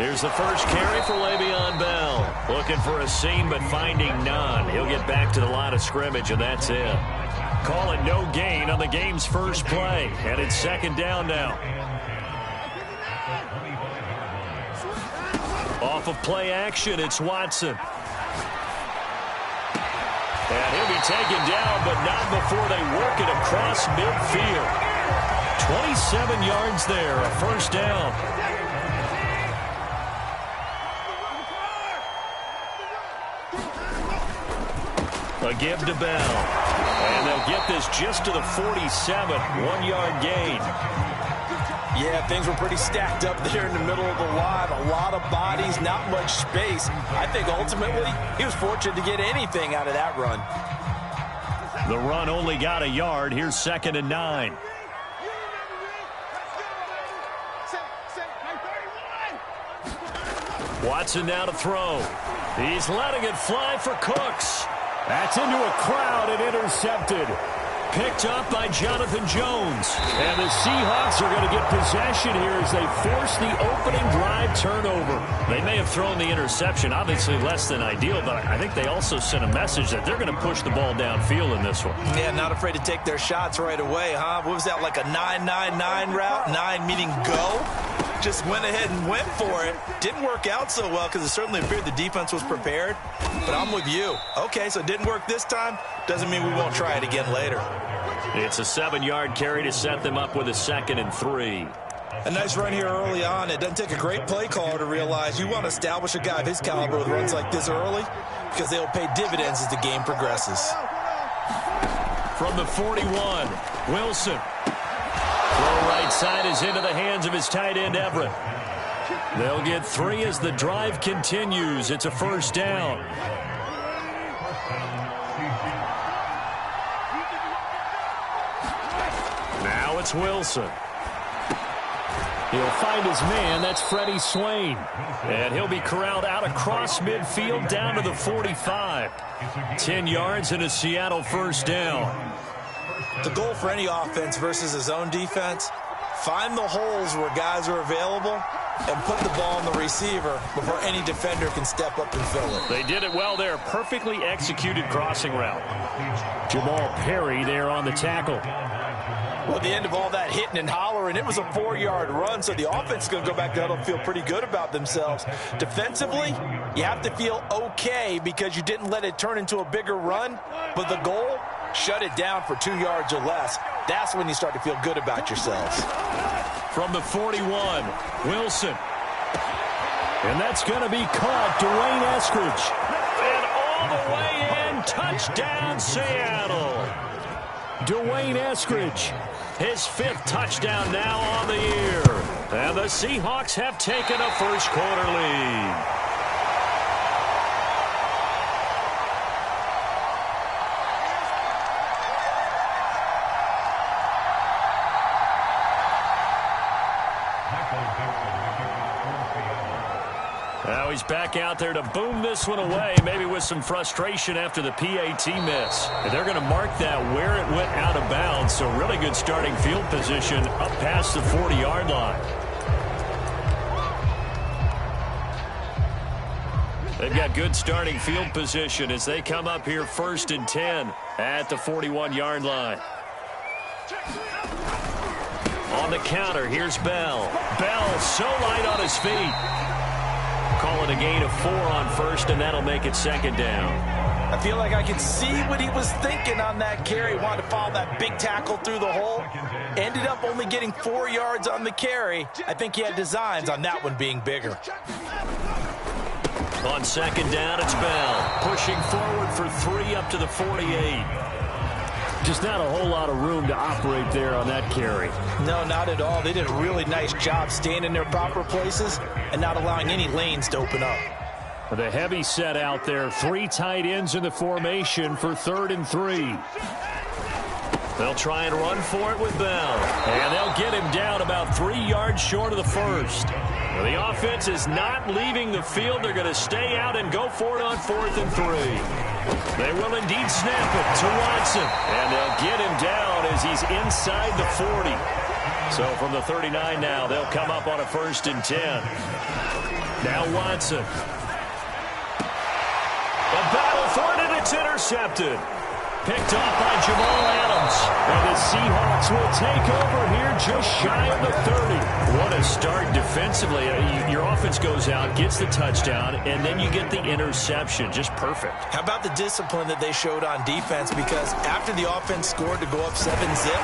Here's the first carry for Le'Veon Bell. Looking for a seam, but finding none. He'll get back to the line of scrimmage, and that's it. Call it no gain on the game's first play. And it's second down now. Off of play action, it's Watson. And he'll be taken down, but not before they work it across midfield. 27 yards there, a first down. A give to Bell. And they'll get this just to the 47, 1-yard gain. Yeah, things were pretty stacked up there in the middle of the line. A lot of bodies, not much space. I think ultimately he was fortunate to get anything out of that run. The run only got a yard. Here's 2nd and 9. Watson now to throw. He's letting it fly for Cooks. That's into a crowd and intercepted. Picked up by Jonathan Jones. And the Seahawks are going to get possession here as they force the opening drive turnover. They may have thrown the interception, obviously less than ideal, but I think they also sent a message that they're going to push the ball downfield in this one. Yeah, not afraid to take their shots right away, huh? What was that, like a 9-9-9 route? 9 meaning go? Just went ahead and went for it. Didn't work out so well because it certainly appeared the defense was prepared. But I'm with you. Okay, so it didn't work this time. Doesn't mean we won't try it again later. It's a 7-yard carry to set them up with a 2nd and 3. A nice run here early on. It doesn't take a great play caller to realize you want to establish a guy of his caliber with runs like this early because they'll pay dividends as the game progresses. From the 41, Wilson. Throw right side is into the hands of his tight end, Everett. They'll get 3 as the drive continues. It's a first down. Now it's Wilson. He'll find his man. That's Freddie Swain. And he'll be corralled out across midfield down to the 45. 10 yards and a Seattle first down. The goal for any offense versus a zone defense, find the holes where guys are available and put the ball on the receiver before any defender can step up and fill it. They did it well there. Perfectly executed crossing route. Jamal Perry there on the tackle. Well, at the end of all that hitting and hollering, it was a 4-yard run, so the offense is going to go back to huddle and feel pretty good about themselves. Defensively, you have to feel okay because you didn't let it turn into a bigger run, but the goal, shut it down for 2 yards or less. That's when you start to feel good about yourselves. From the 41, Wilson. And that's going to be caught. Dwayne Eskridge. And all the way in. Touchdown, Seattle. Dwayne Eskridge. His 5th touchdown now on the year. And the Seahawks have taken a first quarter lead. Now he's back out there to boom this one away, maybe with some frustration after the PAT miss. And they're going to mark that where it went out of bounds, so really good starting field position up past the 40-yard line. They've got good starting field position as they come up here 1st and 10 at the 41-yard line. On the counter, here's Bell. Bell so light on his feet. Call it a gain of 4 on 1st, and that'll make it 2nd down. I feel like I could see what he was thinking on that carry. Wanted to follow that big tackle through the hole. Ended up only getting 4 yards on the carry. I think he had designs on that one being bigger. On 2nd down, it's Bell. Pushing forward for 3 up to the 48. Just not a whole lot of room to operate there on that carry. No, not at all. They did a really nice job staying in their proper places and not allowing any lanes to open up. The heavy set out there. 3 tight ends in the formation for 3rd and 3. They'll try and run for it with Bell. And they'll get him down about 3 yards short of the 1st. Well, the offense is not leaving the field. They're going to stay out and go for it on 4th and 3. They will indeed snap it to Watson. And they'll get him down as he's inside the 40. So from the 39 now, they'll come up on a 1st and 10. Now Watson. A battle for it, and it's intercepted. Picked off by Jamal Adams. And the Seahawks will take over here just shy of the 30. What a start defensively. Your offense goes out, gets the touchdown, and then you get the interception. Just perfect. How about the discipline that they showed on defense? Because after the offense scored to go up 7-zip,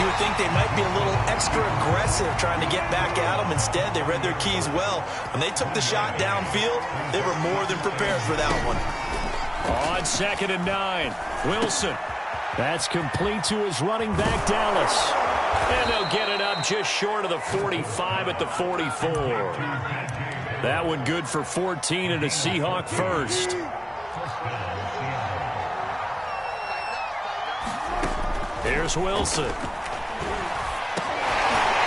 you would think they might be a little extra aggressive trying to get back at them. Instead, they read their keys well. When they took the shot downfield, they were more than prepared for that one. On 2nd and 9, Wilson. That's complete to his running back, Dallas. And they'll get it up just short of the 45 at the 44. That one good for 14 and a Seahawk first. Here's Wilson.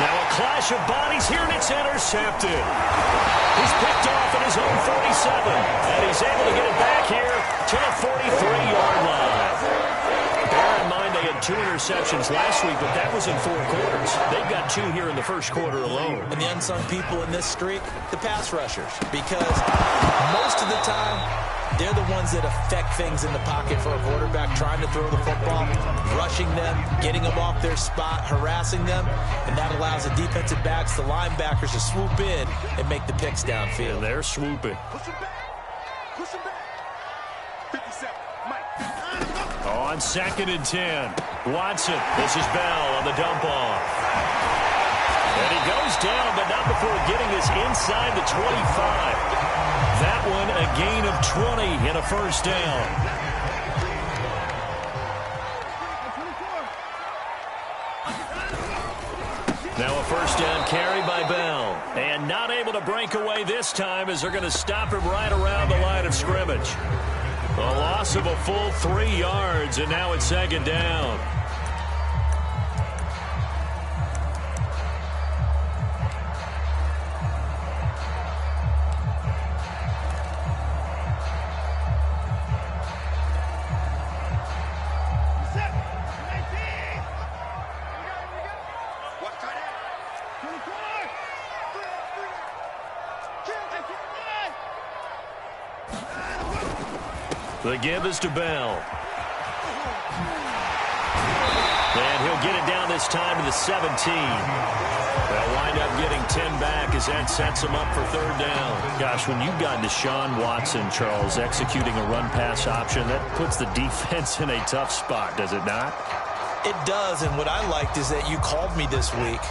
Now a clash of bodies here, and it's intercepted. He's picked off at his own 47, and he's able to get it back here to the 43-yard line. Bear in mind they had 2 interceptions last week, but that was in 4 quarters. They've got 2 here in the first quarter alone. And the unsung people in this streak, the pass rushers, because most of the time, they're the ones that affect things in the pocket for a quarterback, trying to throw the football, rushing them, getting them off their spot, harassing them, and that allows the defensive backs, the linebackers, to swoop in and make the picks downfield. And they're swooping. Push him back. Push him back. 57. Mike. On 2nd and 10, Watson. This is Bell on the dump off. And he goes down, but not before getting this inside the 25. That one a gain of 20 and a first down. Now a first down carry by Bell. And not able to break away this time as they're going to stop him right around the line of scrimmage. A loss of a full 3 yards, and now it's 2nd down. The give is to Bell. And he'll get it down this time to the 17. They'll wind up getting 10 back as that sets him up for 3rd down. Gosh, when you've got Deshaun Watson, Charles, executing a run-pass option, that puts the defense in a tough spot, does it not? It does, and what I liked is that you called me this week,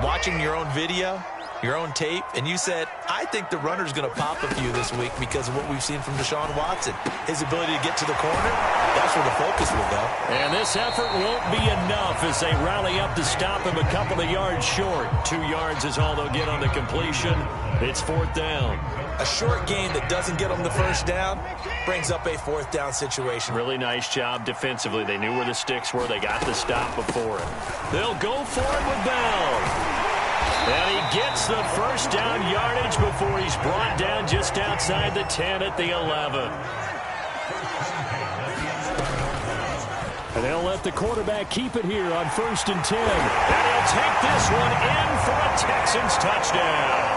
watching your own video, your own tape, and you said, I think the runner's going to pop a few this week because of what we've seen from Deshaun Watson. His ability to get to the corner, that's where the focus will go. And this effort won't be enough as they rally up to stop him a couple of yards short. 2 yards is all they'll get on the completion. It's 4th down. A short gain that doesn't get them the first down brings up a 4th down situation. Really nice job defensively. They knew where the sticks were. They got the stop before it. They'll go for it with Bell. And he gets the first down yardage before he's brought down just outside the 10 at the 11. And they'll let the quarterback keep it here on 1st and 10. And he'll take this one in for a Texans touchdown.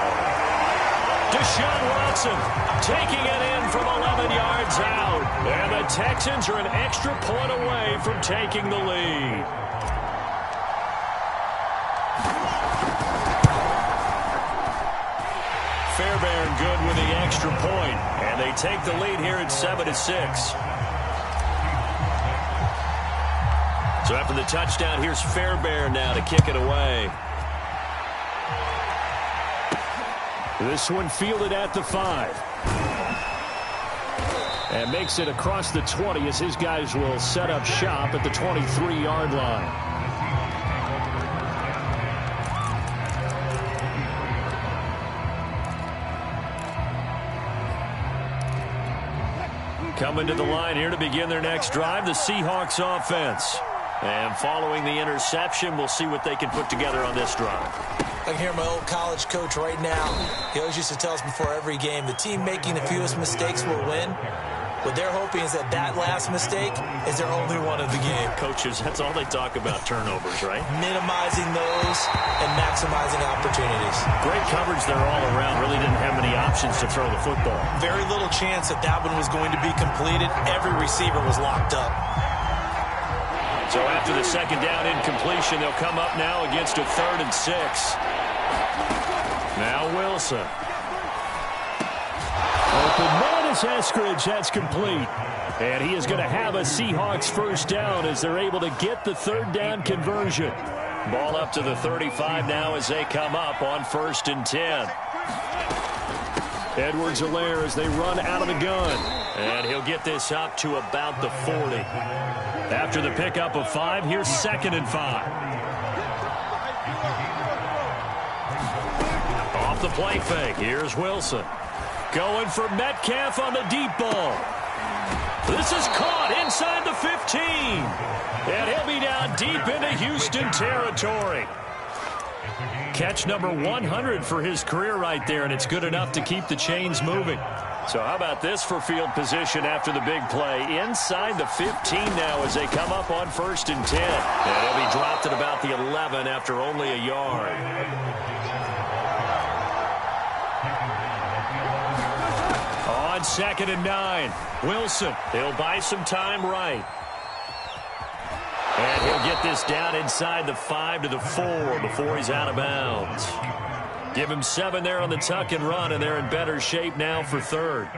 Deshaun Watson taking it in from 11 yards out. And the Texans are an extra point away from taking the lead. Fairbairn good with the extra point, and they take the lead here at 7-6. So after the touchdown, here's Fairbairn now to kick it away. This one fielded at the 5. And makes it across the 20 as his guys will set up shop at the 23-yard line. Coming to the line here to begin their next drive, the Seahawks offense. And following the interception, we'll see what they can put together on this drive. I can hear my old college coach right now. He always used to tell us before every game, the team making the fewest mistakes will win. What they're hoping is that that last mistake is their only one of the game. Coaches, that's all they talk about, turnovers, right? Minimizing those and maximizing opportunities. Great coverage there all around. Really didn't have many options to throw the football. Very little chance that that one was going to be completed. Every receiver was locked up. So after the second down incompletion, they'll come up now against a 3rd and 6. Now Wilson. Open man is Eskridge. That's complete. And he is going to have a Seahawks first down as they're able to get the 3rd down conversion. Ball up to the 35 now as they come up on 1st and 10. Edwards-Helaire as they run out of the gun. And he'll get this up to about the 40. After the pickup of 5, here's 2nd and 5. Off the play fake, here's Wilson. Going for Metcalf on the deep ball. This is caught inside the 15. And he'll be down deep into Houston territory. Catch number 100 for his career right there, and it's good enough to keep the chains moving. So how about this for field position after the big play? Inside the 15 now as they come up on 1st and 10. And he'll be dropped at about the 11 after only a yard. On 2nd and 9, Wilson. He'll buy some time right. And he'll get this down inside the 5 to the 4 before he's out of bounds. Give him 7 there on the tuck and run, and they're in better shape now for 3rd.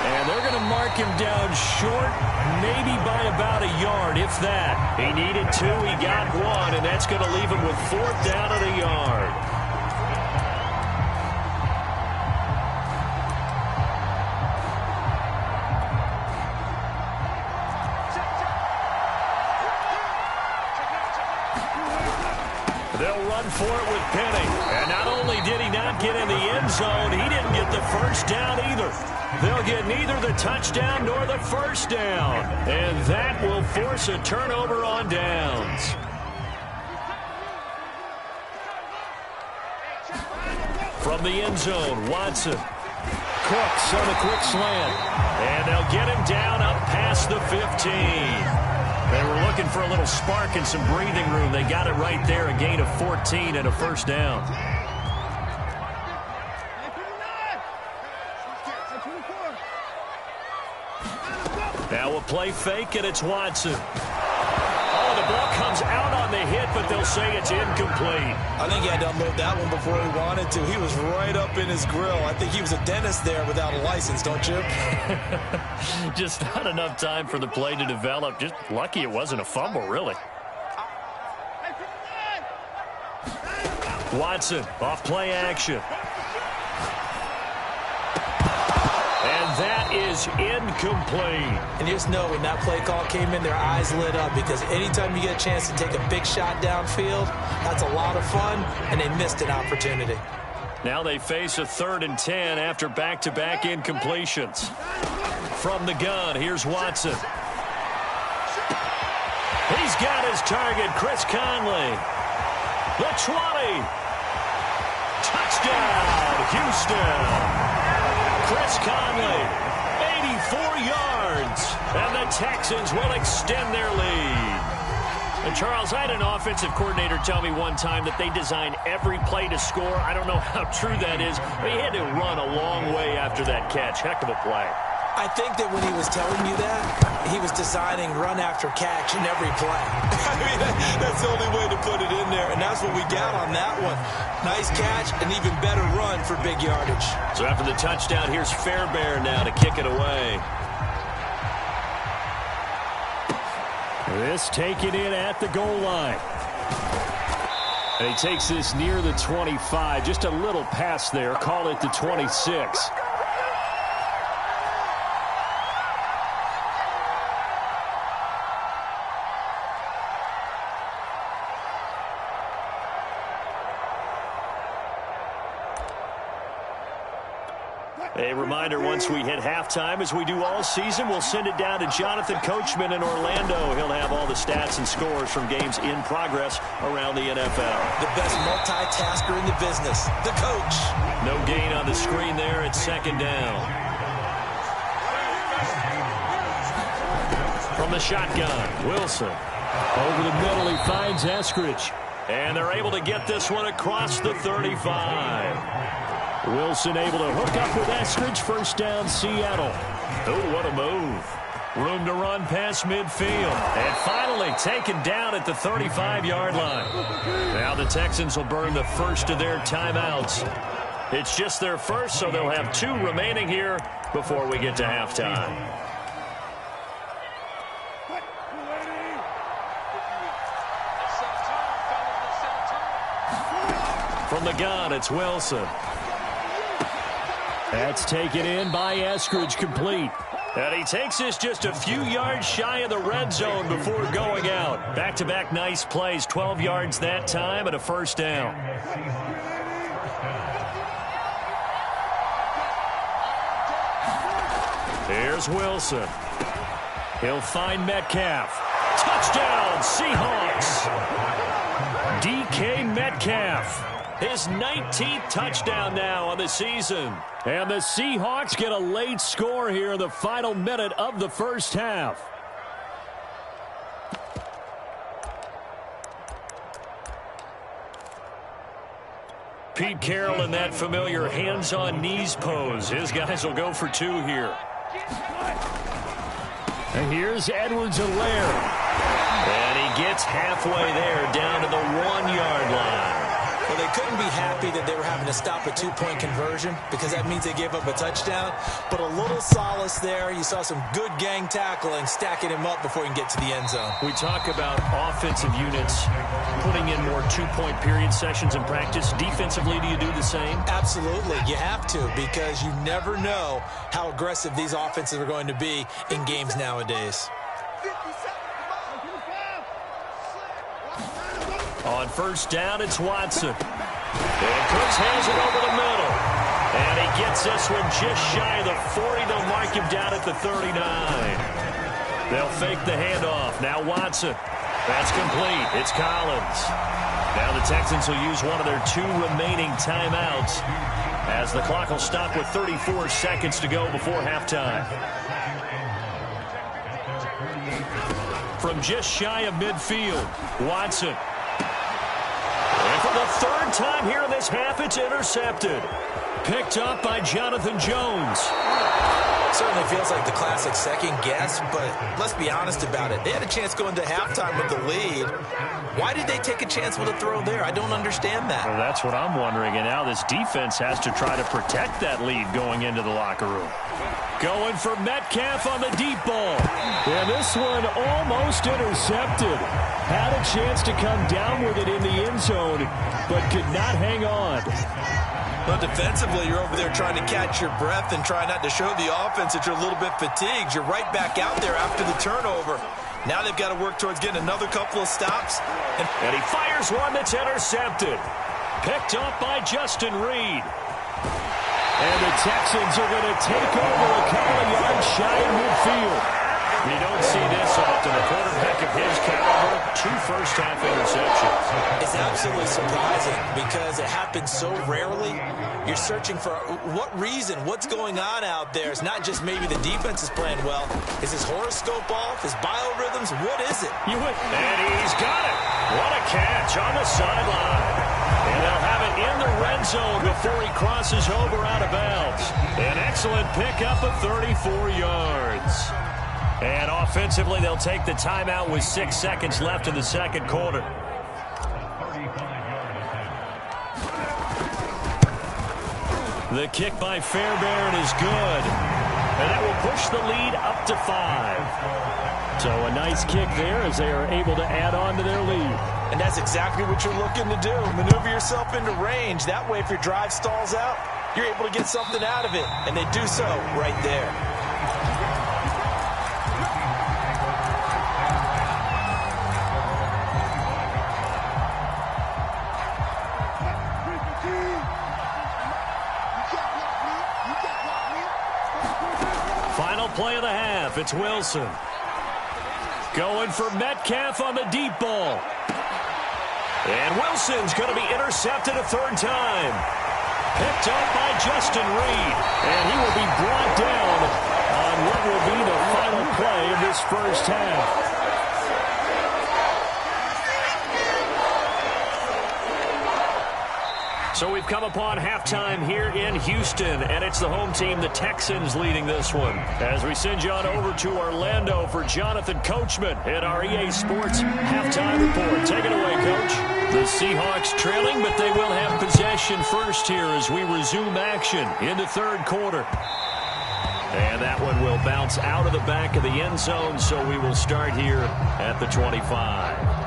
And they're going to mark him down short, maybe by about a yard, if that. He needed 2, he got 1, and that's going to leave him with 4th down at a yard. They'll run for it with Penny. And not only did he not get in the end zone, he didn't get the first down either. They'll get neither the touchdown nor the first down. And that will force a turnover on downs. From the end zone, Watson. Cooks on a quick slant. And they'll get him down up past the 15. They were looking for a little spark and some breathing room. They got it right there, a gain of 14 and a first down. Now a play fake, and it's Watson. Oh, the ball comes out on the hit, but they'll say it's incomplete. I think he had to unload that one before he wanted to. He was right up in his grill. I think he was a dentist there without a license, don't you? Just not enough time for the play to develop. Just lucky it wasn't a fumble, really. Watson off play action. And that is incomplete. And you just know when that play call came in, their eyes lit up, because anytime you get a chance to take a big shot downfield, that's a lot of fun, and they missed an opportunity. Now they face a 3rd and 10 after back-to-back incompletions. From the gun, here's Watson. He's got his target, Chris Conley. The 20. Touchdown, Houston. Chris Conley, 84 yards, and the Texans will extend their lead. And Charles, I had an offensive coordinator tell me one time that they design every play to score. I don't know how true that is, but he had to run a long way after that catch. Heck of a play. I think that when he was telling you that, he was designing run after catch in every play. I mean, that's the only way to put it in there, and that's what we got on that one. Nice catch, and even better run for big yardage. So after the touchdown, here's Fairbairn now to kick it away. This taken in at the goal line. And he takes this near the 25. Just a little pass there. Call it the 26. A reminder, once we hit halftime, as we do all season, we'll send it down to Jonathan Coachman in Orlando. He'll have all the stats and scores from games in progress around the NFL. The best multitasker in the business, the coach. No gain on the screen there at second down. From the shotgun, Wilson. Over the middle, he finds Eskridge. And they're able to get this one across the 35. Wilson able to hook up with Eskridge. First down, Seattle. Oh, what a move. Room to run past midfield. And finally taken down at the 35-yard line. Now the Texans will burn the first of their timeouts. It's just their first, so they'll have 2 remaining here before we get to halftime. From the gun, it's Wilson. That's taken in by Eskridge, complete. And he takes this just a few yards shy of the red zone before going out. Back-to-back nice plays, 12 yards that time and a first down. Here's Wilson. He'll find Metcalf. Touchdown, Seahawks. DK Metcalf. His 19th touchdown now on the season. And the Seahawks get a late score here in the final minute of the first half. Pete Carroll in that familiar hands-on knees pose. His guys will go for 2 here. And here's Edwards-Helaire. And he gets halfway there down to the 1-yard line. Well, they couldn't be happy that they were having to stop a 2-point conversion because that means they gave up a touchdown. But a little solace there. You saw some good gang tackling, stacking him up before he can get to the end zone. We talk about offensive units putting in more 2-point period sessions in practice. Defensively, do you do the same? Absolutely. You have to, because you never know how aggressive these offenses are going to be in games nowadays. On first down, it's Watson. And Cooks hands it over the middle. And he gets this one just shy of the 40. They'll mark him down at the 39. They'll fake the handoff. Now Watson. That's complete. It's Collins. Now the Texans will use one of their 2 remaining timeouts as the clock will stop with 34 seconds to go before halftime. From just shy of midfield, Watson. And for the 3rd time here in this half, it's intercepted. Picked up by Jonathan Jones. Certainly feels like the classic second guess, but let's be honest about it. They had a chance going to halftime with the lead. Why did they take a chance with a throw there? I don't understand that. Well, that's what I'm wondering, and now this defense has to try to protect that lead going into the locker room. Going for Metcalf on the deep ball. And this one almost intercepted. Had a chance to come down with it in the end zone, but could not hang on. Well, defensively, you're over there trying to catch your breath and try not to show the offense that you're a little bit fatigued. You're right back out there after the turnover. Now they've got to work towards getting another couple of stops. And he fires one that's intercepted. Picked up by Justin Reed. And the Texans are going to take over a couple of yards shy of midfield. You don't see this often. A quarterback of his caliber, 2 first-half interceptions. It's absolutely surprising because it happens so rarely. You're searching for what reason, what's going on out there. It's not just maybe the defense is playing well. Is his horoscope off? His biorhythms? What is it? And he's got it. What a catch on the sideline. And they'll have it in the red zone before he crosses over out of bounds. An excellent pickup of 34 yards. And offensively, they'll take the timeout with 6 seconds left in the second quarter. The kick by Fairbairn is good. And that will push the lead up to 5. So a nice kick there as they are able to add on to their lead. And that's exactly what you're looking to do. Maneuver yourself into range. That way, if your drive stalls out, you're able to get something out of it. And they do so right there. play of the half. It's Wilson. Going for Metcalf on the deep ball. And Wilson's going to be intercepted a third time. Picked up by Justin Reed. And he will be brought down on what will be the final play of this first half. So we've come upon halftime here in Houston, and it's the home team, the Texans, leading this one. As we send you on over to Orlando for Jonathan Coachman in our EA Sports halftime report. Take it away, Coach. The Seahawks trailing, but they will have possession first here as we resume action in the third quarter. And that one will bounce out of the back of the end zone, so we will start here at the 25.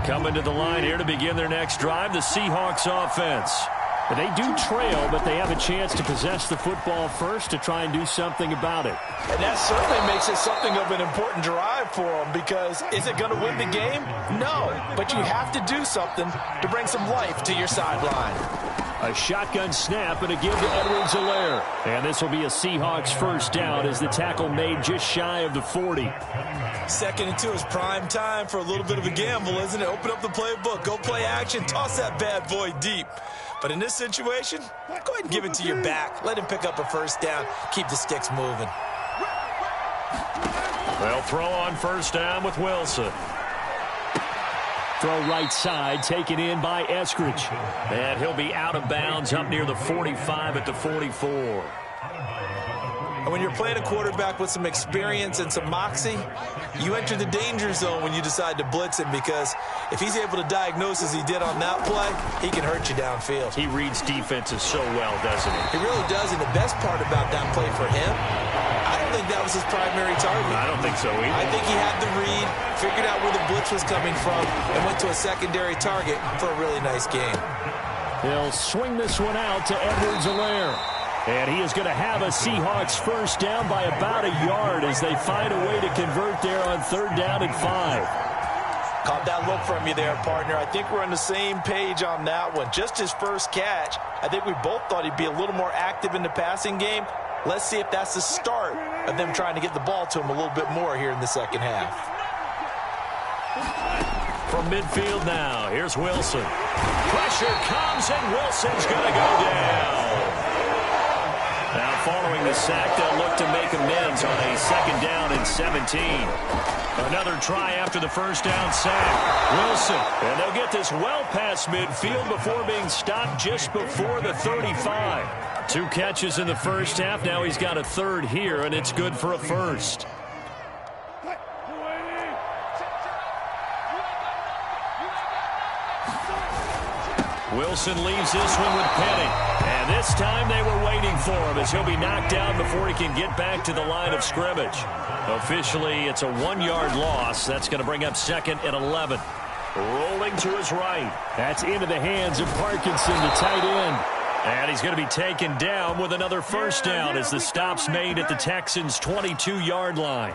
Coming to the line here to begin their next drive, the Seahawks offense. They do trail, but they have a chance to possess the football first to try and do something about it. And that certainly makes it something of an important drive for them, because is it going to win the game? No, but you have to do something to bring some life to your sideline. A shotgun snap and a give to Edwards-Helaire. And this will be a Seahawks first down as the tackle made just shy of the 40. Second and 2 is prime time for a little bit of a gamble, isn't it? Open up the playbook, go play action, toss that bad boy deep. But in this situation, go ahead and give it to your back. Let him pick up a first down. Keep the sticks moving. They'll throw on first down with Wilson. Throw right side, taken in by Eskridge. And he'll be out of bounds up near the 45 at the 44. And when you're playing a quarterback with some experience and some moxie, you enter the danger zone when you decide to blitz him, because if he's able to diagnose as he did on that play, he can hurt you downfield. He reads defenses so well, doesn't he? He really does, and the best part about that play for him, I don't think that was his primary target. I don't think so either. I think he had the read, figured out where the blitz was coming from, and went to a secondary target for a really nice game. He'll swing this one out to Edwards-Helaire. And he is going to have a Seahawks first down by about a yard as they find a way to convert there on third down and 5. Caught that look from you there, partner. I think we're on the same page on that one. Just his first catch. I think we both thought he'd be a little more active in the passing game. Let's see if that's the start of them trying to get the ball to him a little bit more here in the second half. From midfield now, here's Wilson. Pressure comes, and Wilson's going to go down. Now, following the sack, they'll look to make amends on a second down and 17. Another try after the first down sack. Wilson, and they'll get this well past midfield before being stopped just before the 35. 2 catches in the first half. Now he's got a third here, and it's good for a first. Wilson leaves this one with Penny. And this time they were waiting for him as he'll be knocked down before he can get back to the line of scrimmage. Officially, it's a 1-yard loss. That's going to bring up second and 11. Rolling to his right. That's into the hands of Parkinson, the tight end. And he's going to be taken down with another first down as the stop's made at the Texans' 22-yard line.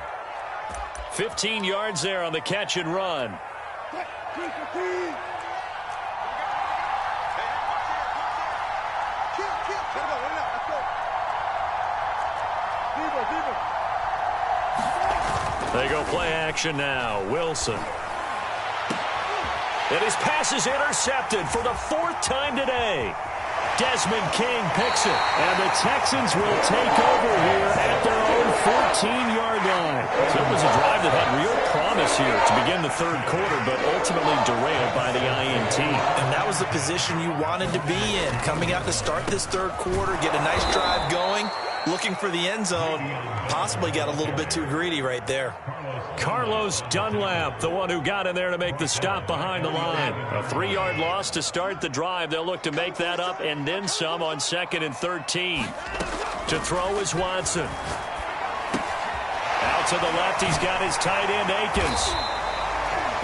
15 yards there on the catch and run. They go play action now. Wilson. And his pass is intercepted for the 4th time today. Desmond King picks it. And the Texans will take over here at their own 14-yard line. So it was a drive that had real promise here to begin the third quarter, but ultimately derailed by the INT. And that was the position you wanted to be in. Coming out to start this third quarter, get a nice drive going, looking for the end zone. Possibly got a little bit too greedy right there. Carlos Dunlap, the one who got in there to make the stop behind the line. A 3-yard loss to start the drive. They'll look to make that up and then some on 2nd and 13. To throw is Watson. Out to the left, he's got his tight end, Akins.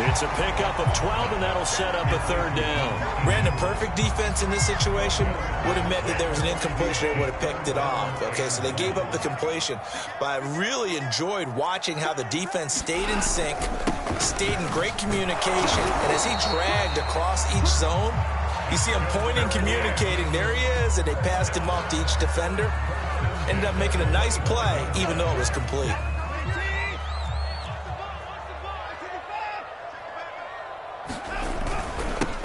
It's a pickup of 12, and that'll set up a third down. Brandon, perfect defense in this situation would have meant that there was an incompletion. They would have picked it off. Okay, so they gave up the completion. But I really enjoyed watching how the defense stayed in sync, stayed in great communication, and as he dragged across each zone, you see him pointing, communicating. There he is, and they passed him off to each defender. Ended up making a nice play, even though it was complete.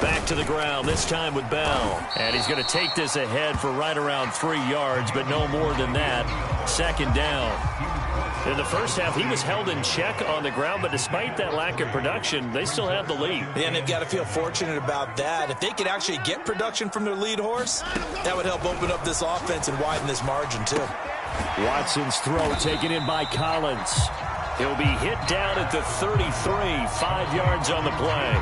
Back to the ground, this time with Bell. And he's going to take this ahead for right around 3 yards, but no more than that. Second down. In the first half, he was held in check on the ground, but despite that lack of production, they still have the lead. Yeah, and they've got to feel fortunate about that. If they could actually get production from their lead horse, that would help open up this offense and widen this margin, too. Watson's throw taken in by Collins. He'll be hit down at the 33, 5 yards on the play.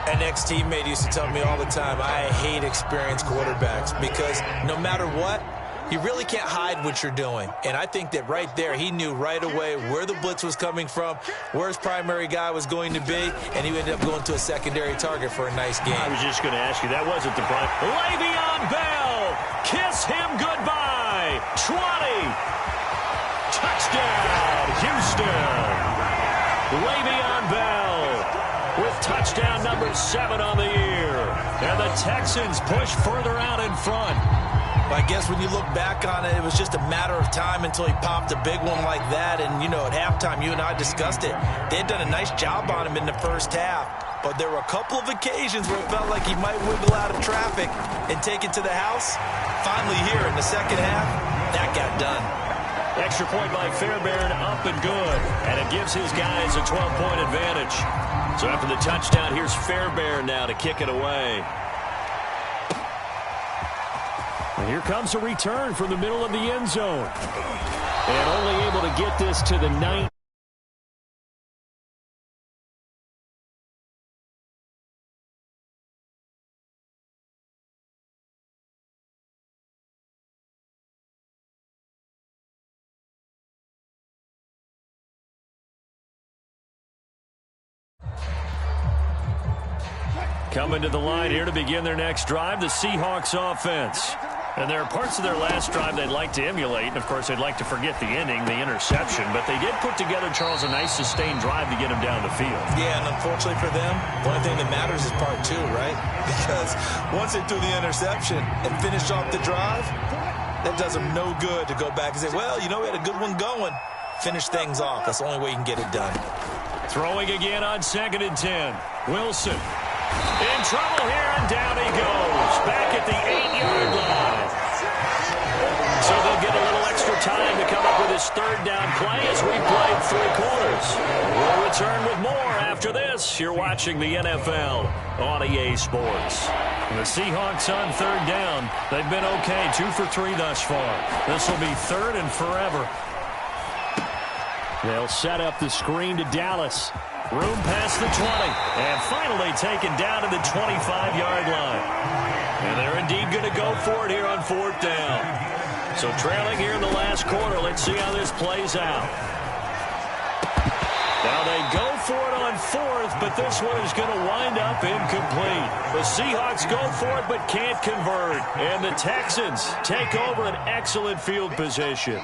An ex-teammate used to tell me all the time, I hate experienced quarterbacks because no matter what, you really can't hide what you're doing. And I think that right there, he knew right away where the blitz was coming from, where his primary guy was going to be, and he ended up going to a secondary target for a nice game. I was just going to ask you, that wasn't the prime. Le'Veon Bell, kiss him goodbye. 20. Touchdown, Houston. Le'Veon Bell with touchdown number 7 on the year. And the Texans push further out in front. I guess when you look back on it, it was just a matter of time until he popped a big one like that. And, you know, at halftime, you and I discussed it. They had done a nice job on him in the first half. But there were a couple of occasions where it felt like he might wiggle out of traffic and take it to the house. Finally here in the second half, that got done. Extra point by Fairbairn, up and good. And it gives his guys a 12-point advantage. So after the touchdown, here's Fairbairn now to kick it away. And here comes a return from the middle of the end zone. And only able to get this to the 9. Coming to the line here to begin their next drive, the Seahawks offense. And there are parts of their last drive they'd like to emulate. And, of course, they'd like to forget the ending, the interception. But they did put together, Charles, a nice sustained drive to get him down the field. Yeah, and unfortunately for them, the only thing that matters is part 2, right? Because once they threw the interception and finished off the drive, that does them no good to go back and say, well, you know, we had a good one going. Finish things off. That's the only way you can get it done. Throwing again on 2nd and 10. Wilson. In trouble here, and down he goes. Back at the 8-yard line. So they'll get a little extra time to come up with his third down play as we played 3 quarters. We'll return with more after this. You're watching the NFL on EA Sports. The Seahawks on 3rd down. They've been okay, 2 for 3 thus far. This will be 3rd and forever. They'll set up the screen to Dallas. Room past the 20, and finally taken down to the 25-yard line. And they're indeed going to go for it here on 4th down. So trailing here in the last quarter, let's see how this plays out. Now they go for it on 4th, but this one is going to wind up incomplete. The Seahawks go for it, but can't convert. And the Texans take over an excellent field position.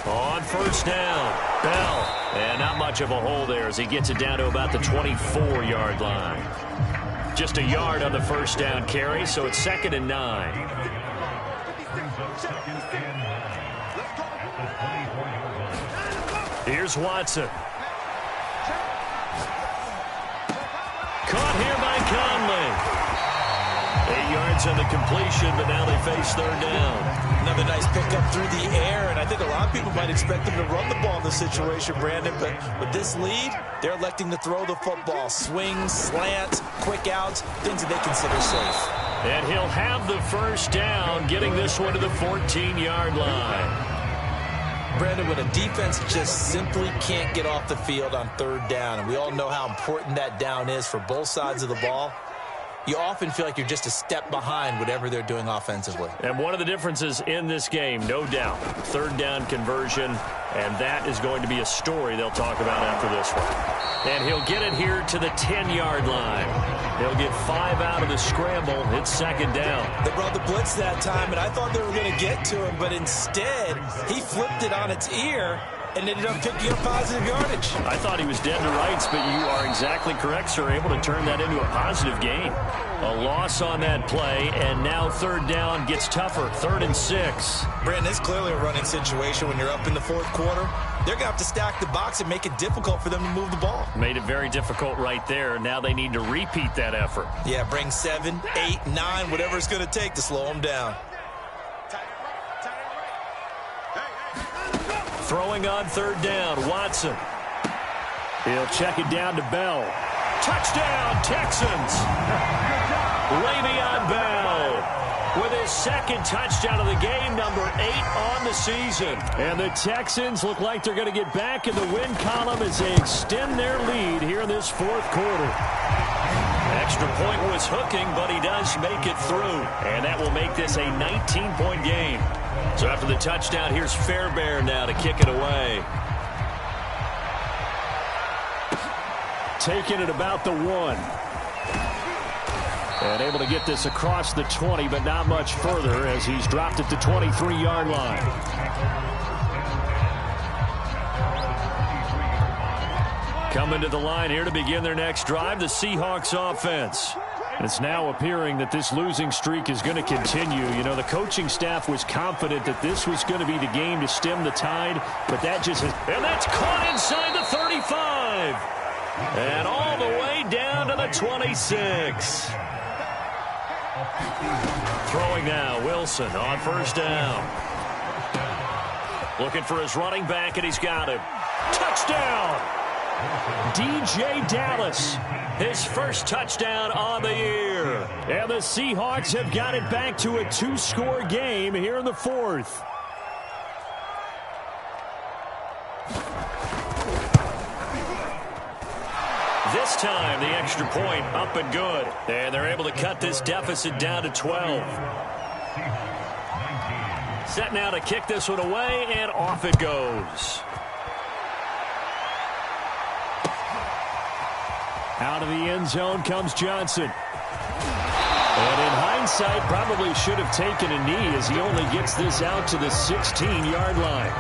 On 1st down, Bell. And not much of a hole there as he gets it down to about the 24-yard line. Just a yard on the 1st down carry, so it's 2nd and 9. Here's Watson. Caught here by Conley. 8 yards on the completion, but now they face 3rd down. Another nice pickup through the air, and I think a lot of people might expect them to run the ball in this situation, Brandon, but with this lead, they're electing to throw the football. Swings, slants, quick outs, things that they consider safe. And he'll have the 1st down, getting this one to the 14-yard line. Brandon, when a defense just simply can't get off the field on 3rd down, and we all know how important that down is for both sides of the ball, you often feel like you're just a step behind whatever they're doing offensively. And one of the differences in this game, no doubt, third down conversion, and that is going to be a story they'll talk about after this one. And he'll get it here to the 10-yard line. He'll get 5 out of the scramble. It's second down. They brought the blitz that time, and I thought they were going to get to him, but instead he flipped it on its ear and ended up picking up positive yardage. I thought he was dead to rights, but you are exactly correct, sir. Able to turn that into a positive gain. A loss on that play, and now third down gets tougher. 3rd and 6. Brandon, it's clearly a running situation when you're up in the fourth quarter. They're going to have to stack the box and make it difficult for them to move the ball. Made it very difficult right there. Now they need to repeat that effort. Yeah, bring 7, 8, 9, whatever it's going to take to slow them down. Throwing on third down, Watson. He'll check it down to Bell. Touchdown, Texans! Le'Veon Bell with his second touchdown of the game, number 8 on the season. And the Texans look like they're going to get back in the win column as they extend their lead here in this fourth quarter. Extra point was hooking, but he does make it through. And that will make this a 19-point game. So after the touchdown, here's Fairbairn now to kick it away. Taking it about the 1. And able to get this across the 20, but not much further as he's dropped it to 23-yard line. Coming to the line here to begin their next drive, the Seahawks offense. It's now appearing that this losing streak is going to continue. You know, the coaching staff was confident that this was going to be the game to stem the tide, but that just has... And that's caught inside the 35. And all the way down to the 26. Throwing now, Wilson on first down. Looking for his running back, and he's got him. Touchdown! DJ Dallas, his first touchdown on the year. And the Seahawks have got it back to a 2-score game here in the fourth. This time, the extra point up and good. And they're able to cut this deficit down to 12. Set now to kick this one away, and off it goes. Out of the end zone comes Johnson. And in hindsight, probably should have taken a knee as he only gets this out to the 16-yard line.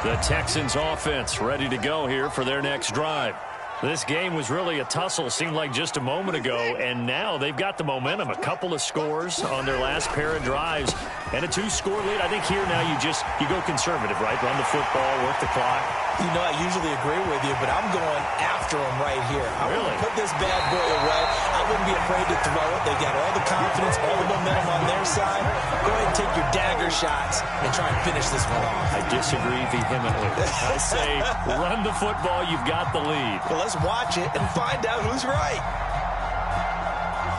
The Texans offense ready to go here for their next drive. This game was really a tussle, seemed like just a moment ago, and now they've got the momentum. A couple of scores on their last pair of drives, and a 2-score lead. I think here now you go conservative, right? Run the football, work the clock. You know, I usually agree with you, but I'm going after him right here. I really want to put this bad boy away. I wouldn't be afraid to throw it. They got all the confidence, all the momentum on their side. Go ahead and take your dagger shots and try and finish this one off. I disagree vehemently. I say run the football. You've got the lead. Well, let's watch it and find out who's right.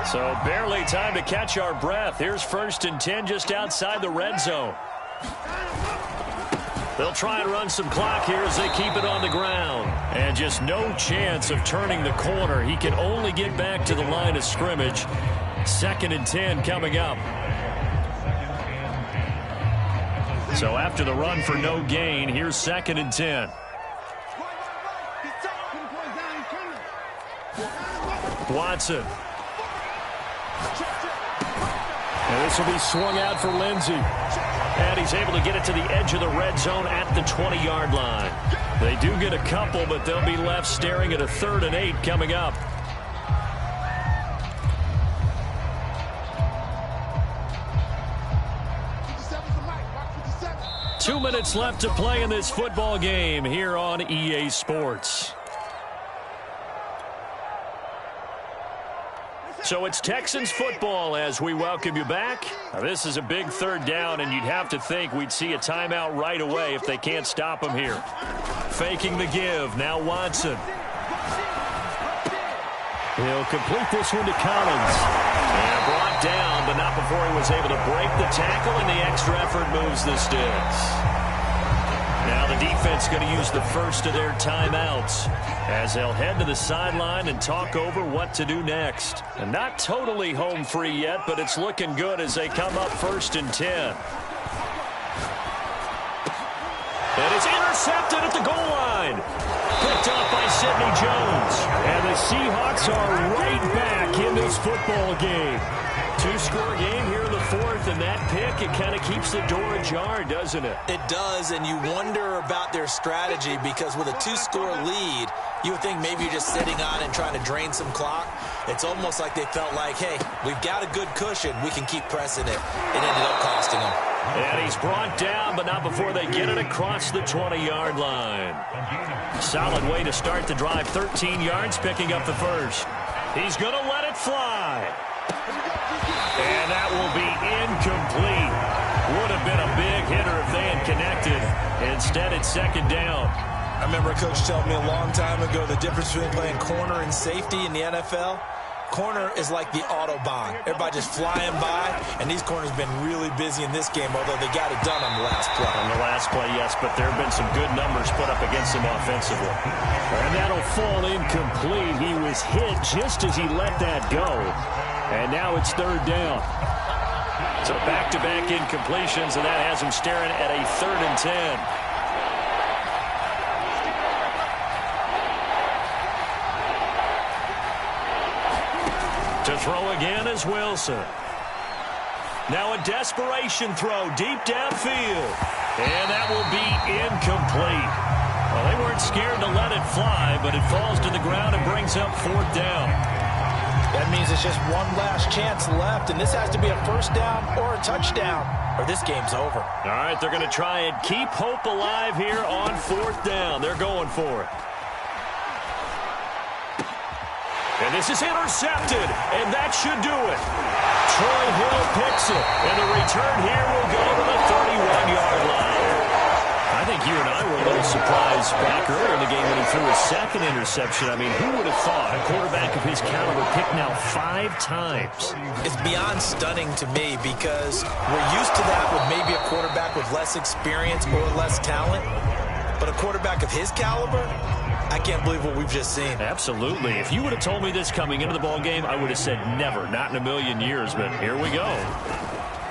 So barely time to catch our breath. Here's 1st and 10 just outside the red zone. They'll try and run some clock here as they keep it on the ground. And just no chance of turning the corner. He can only get back to the line of scrimmage. 2nd and 10 coming up. So after the run for no gain, here's 2nd and 10. Watson. And this will be swung out for Lindsey. And he's able to get it to the edge of the red zone at the 20-yard line. They do get a couple, but they'll be left staring at a 3rd and 8 coming up. Two minutes left to play in this football game here on EA Sports. So it's Texans football as we welcome you back. Now, this is a big 3rd down, and you'd have to think we'd see a timeout right away if they can't stop them here. Faking the give. Now Watson. He'll complete this one to Collins. And brought down, but not before he was able to break the tackle, and the extra effort moves the sticks. Now the defense going to use the first of their timeouts as they'll head to the sideline and talk over what to do next. And not totally home free yet, but it's looking good as they come up 1st and 10. And it's intercepted at the goal line. Picked off by Sidney Jones. And the Seahawks are right back in this football game. 2-score game here in the 4th, and that pick, it kind of keeps the door ajar, doesn't it? It does, and you wonder about their strategy because with a 2-score lead, you would think maybe you're just sitting on and trying to drain some clock. It's almost like they felt like, hey, we've got a good cushion. We can keep pressing it. It ended up costing them. And he's brought down, but not before they get it across the 20-yard line. Solid way to start the drive. 13 yards, picking up the first. He's going to let it fly. And that will be incomplete. Would have been a big hitter if they had connected. Instead, it's 2nd down. I remember a coach telling me a long time ago the difference between playing corner and safety in the NFL. Corner is like the Autobahn. Everybody just flying by, and these corners have been really busy in this game, although they got it done on the last play. On the last play, yes, but there have been some good numbers put up against him offensively. And that'll fall incomplete. He was hit just as he let that go. And now it's 3rd down. So back-to-back incompletions, and that has him staring at a 3rd and 10. To throw again is Wilson. Now a desperation throw deep downfield. And that will be incomplete. Well, they weren't scared to let it fly, but it falls to the ground and brings up 4th down. That means it's just one last chance left, and this has to be a 1st down or a touchdown, or this game's over. All right, they're going to try and keep hope alive here on 4th down. They're going for it. And this is intercepted, and that should do it. Troy Hill picks it, and the return here will go to the 31-yard line. I think you and I were a little surprised back earlier in the game when he threw his 2nd interception. I mean, who would have thought a quarterback of his caliber picked now 5 times? It's beyond stunning to me because we're used to that with maybe a quarterback with less experience or less talent. But a quarterback of his caliber, I can't believe what we've just seen. Absolutely. If you would have told me this coming into the ball game, I would have said never, not in a million years. But here we go.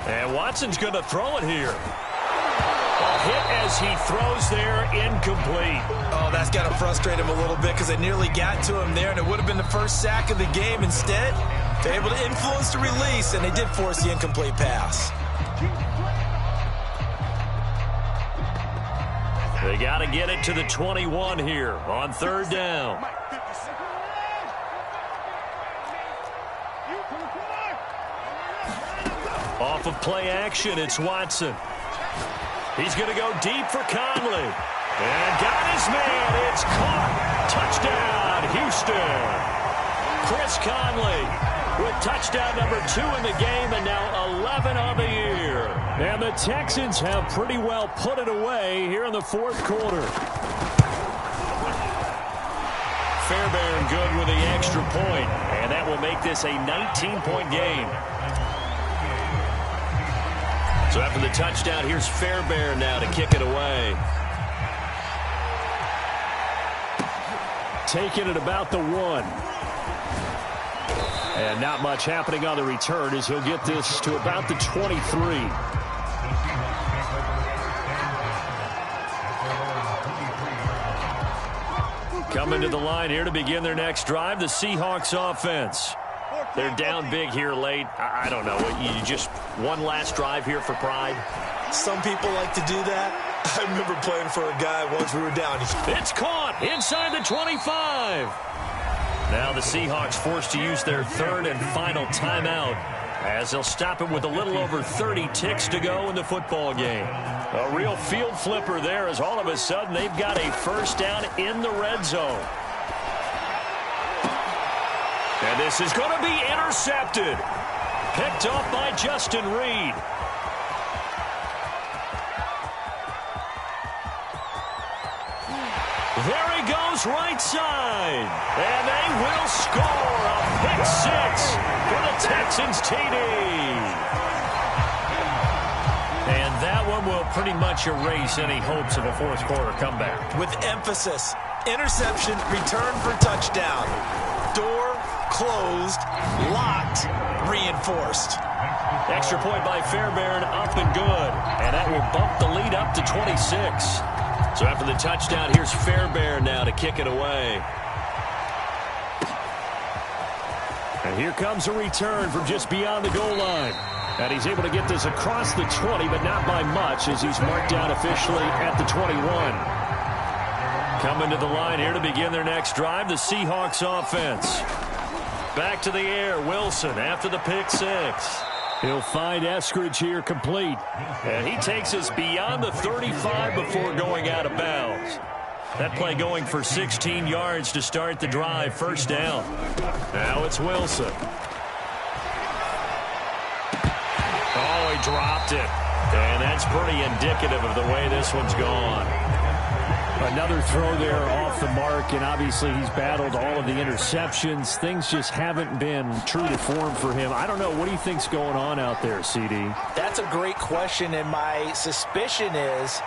And Watson's going to throw it here. A hit as he throws there, incomplete. Oh, that's got to frustrate him a little bit because they nearly got to him there, and it would have been the first sack of the game. Instead, they're able to influence the release, and they did force the incomplete pass. They got to get it to the 21 here on 3rd down. Off of play action, it's Watson. He's going to go deep for Conley. And got his man. It's caught. Touchdown, Houston. Chris Conley with touchdown number 2 in the game, and now 11 on the year. And the Texans have pretty well put it away here in the 4th quarter. Fairbairn good with the extra point, and that will make this a 19-point game. So after the touchdown, here's Fairbairn now to kick it away. Taking it about the 1. And not much happening on the return as he'll get this to about the 23. Coming to the line here to begin their next drive, the Seahawks offense. They're down big here late. I don't know. You just one last drive here for pride? Some people like to do that. I remember playing for a guy once we were down. It's caught inside the 25. Now the Seahawks forced to use their 3rd and final timeout as they'll stop it with a little over 30 ticks to go in the football game. A real field flipper there as all of a sudden they've got a 1st down in the red zone. And this is going to be intercepted. Picked off by Justin Reed. There he goes. throws right side. And they will score a pick six for the Texans TD. And that one will pretty much erase any hopes of a fourth quarter comeback. With emphasis, interception, return for touchdown. Door closed, locked, reinforced. Extra point by Fairbairn, up and good. And that will bump the lead up to 26. So after the touchdown, here's Fairbairn now to kick it away. And here comes a return from just beyond the goal line. And he's able to get this across the 20, but not by much, as he's marked down officially at the 21. Coming to the line here to begin their next drive, the Seahawks offense. Back to the air, Wilson after the pick six. He'll find Eskridge here complete. And he takes us beyond the 35 before going out of bounds. That play going for 16 yards to start the drive, first down. Now it's Wilson. Oh, he dropped it. And that's pretty indicative of the way this one's gone. Another throw there off the mark, and obviously he's battled all of the interceptions. Things just haven't been true to form for him. I don't know. What do you think's going on out there, CD? That's a great question, and my suspicion is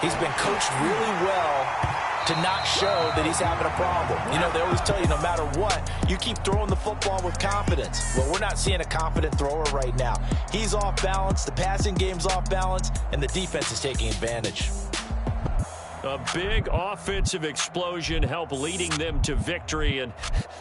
he's been coached really well to not show that he's having a problem. You know, they always tell you no matter what, you keep throwing the football with confidence. Well, we're not seeing a confident thrower right now. He's off balance, the passing game's off balance, and the defense is taking advantage. A big offensive explosion helped leading them to victory. And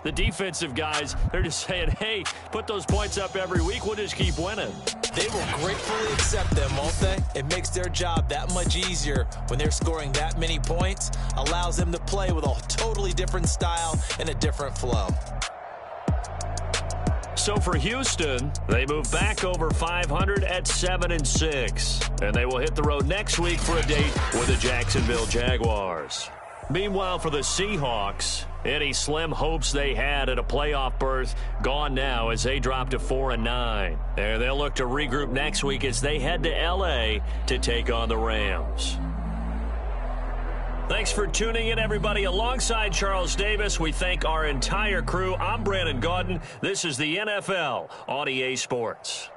the defensive guys, they're just saying, hey, put those points up every week. We'll just keep winning. They will gratefully accept them, won't they? It makes their job that much easier when they're scoring that many points. Allows them to play with a totally different style and a different flow. So for Houston, they move back over 500 at 7-6. And they will hit the road next week for a date with the Jacksonville Jaguars. Meanwhile, for the Seahawks, any slim hopes they had at a playoff berth gone now as they drop to 4-9. And they'll look to regroup next week as they head to L.A. to take on the Rams. Thanks for tuning in, everybody. Alongside Charles Davis, we thank our entire crew. I'm Brandon Gaudin. This is the NFL on EA Sports.